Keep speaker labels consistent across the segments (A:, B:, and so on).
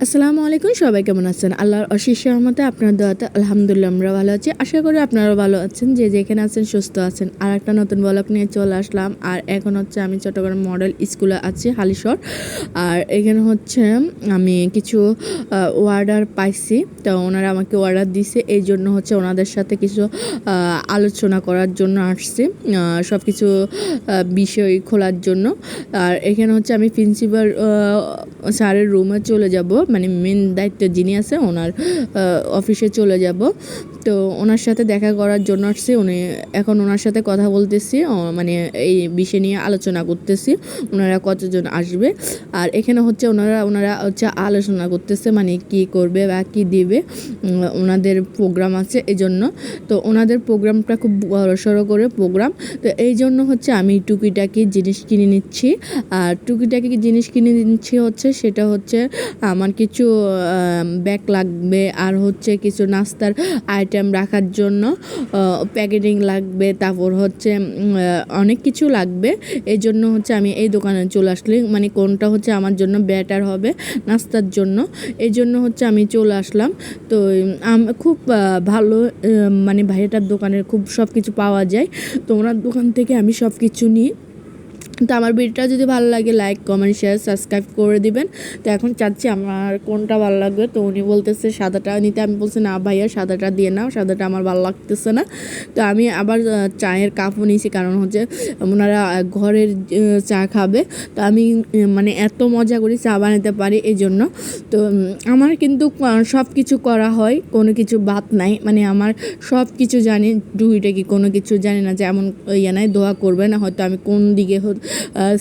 A: আসসালামু আলাইকুম, সবাই কেমন আছেন? আল্লাহর অশেষ রহমতে আপনার দোয়াতে আলহামদুলিল্লাহ আমরা ভালো আছি। আশা করি আপনারাও ভালো আছেন, যে যেখানে আছেন সুস্থ আছেন। আর একটা নতুন ব্লগ নিয়ে চলে আসলাম। আর এখন হচ্ছে আমি চট্টগ্রাম মডেল স্কুলে আছি, হালিশহর। আর এখানে হচ্ছে আমি কিছু অর্ডার পাইছি, তো ওনারা আমাকে অর্ডার দিছে, এই জন্য হচ্ছে ওনাদের সাথে কিছু আলোচনা করার জন্য আসছি, সব কিছু বিষয় খোলার জন্য। আর এখানে হচ্ছে আমি প্রিন্সিপাল স্যারের রুমে চলে যাব, মানে মেন দায়িত্ব যিনি আছে ওনার অফিসে চলে যাব। তো ওনার সাথে দেখা করার জন্য আসছি। এখন ওনার সাথে কথা বলতেছি, মানে এই বিষয় নিয়ে আলোচনা করতেছি, ওনারা কতজন আসবে। আর এখানে হচ্ছে ওনারা হচ্ছে আলোচনা করতেছে, মানে কি করবে বা কি দিবে, ওনাদের প্রোগ্রাম আছে এই জন্য। তো ওনাদের প্রোগ্রামটা খুব বড়সড় করে প্রোগ্রাম, তো এই জন্য হচ্ছে আমি টুকিটাকি জিনিস কিনে নিচ্ছি। আর টুকিটাকি জিনিস কিনে নিচ্ছি হচ্ছে, সেটা হচ্ছে আমার কিছু ব্যাগ লাগবে, আর হচ্ছে কিছু নাস্তার আইটেম রাখার জন্য প্যাকেটিং লাগবে, তারপর হচ্ছে অনেক কিছু লাগবে। এই জন্য হচ্ছে আমি এই দোকানে চলে আসলে, মানে কোনটা হচ্ছে আমার জন্য বেটার হবে নাস্তার জন্য, এই জন্য হচ্ছে আমি চলে আসলাম। তো খুব ভালো, মানে ভাইয়াটার দোকানের খুব সব কিছু পাওয়া যায়, তো ওনার দোকান থেকে আমি সব কিছু নিই। তো আমার ভিডিওটা যদি ভালো লাগে লাইক কমেন্ট শেয়ার সাবস্ক্রাইব করে দিবেন। তো এখন চাচ্ছি আমার কোনটা ভালো লাগবে, তো উনি বলতেছে সাদাটা নিতে, আমি বলছি না ভাইয়া সাদাটা দিয়ে নাও, সাদাটা আমার ভালো লাগতেছে না। তো আমি আবার চায়ের কাপও নিয়েছি, কারণ হচ্ছে ওনারা ঘরের চা খাবে। তো আমি মানে এত মজা করি চা বানাতে পারি এই জন্য। তো আমার কিন্তু সব কিছু করা হয়, কোনো কিছু বাদ নাই, মানে আমার সব কিছু জানি, ডুইটা কি কোনো কিছু জানি না, যেমন ইয়ে নাই, দোয়া করবে না, হয়তো আমি কোন দিকে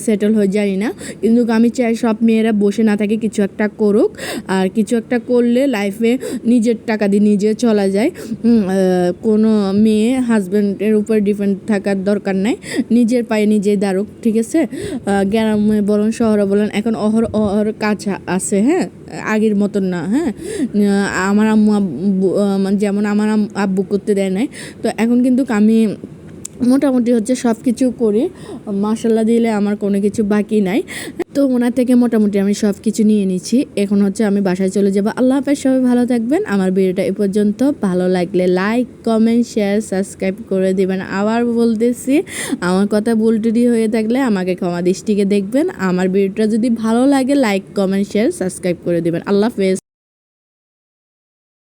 A: সেটেল হয়ে জানি না, কিন্তু আমি চাই সব মেয়েরা বসে না থাকে, কিছু একটা করুক। আর কিছু একটা করলে লাইফে নিজের টাকা দিয়ে নিজে চলা যায়। কোনো মেয়ে হাজব্যান্ডের উপর ডিপেন্ড থাকার দরকার নাই, নিজের পায়ে নিজেই দাঁড়ুক, ঠিক আছে? গ্রামে বলুন শহরে বলুন, এখন অহর কাজ আছে, হ্যাঁ, আগের মতন না। হ্যাঁ, আমার আম্মু আব্বু যেমন আমার আব্বু করতে দেয় নাই, তো এখন কিন্তু আমি মোটামুটি হচ্ছে সব কিছু করি, মাশাল্লাহ দিলে আমার কোনো কিছু বাকি নাই। তো ওনার থেকে মোটামুটি আমি সব কিছু নিয়ে নিচ্ছি, এখন হচ্ছে আমি বাসায় চলে যাব। আল্লাহ হাফেজ, সবাই ভালো থাকবেন। আমার ভিডিওটা এ পর্যন্ত, ভালো লাগলে লাইক কমেন্ট শেয়ার সাবস্ক্রাইব করে দেবেন। আবার বলতেছি, আমার কথা ভুল টুটি হয়ে থাকলে আমাকে ক্ষমা দৃষ্টিকে দেখবেন। আমার ভিডিওটা যদি ভালো লাগে লাইক কমেন্ট শেয়ার সাবস্ক্রাইব করে দেবেন। আল্লাহ হাফেজ।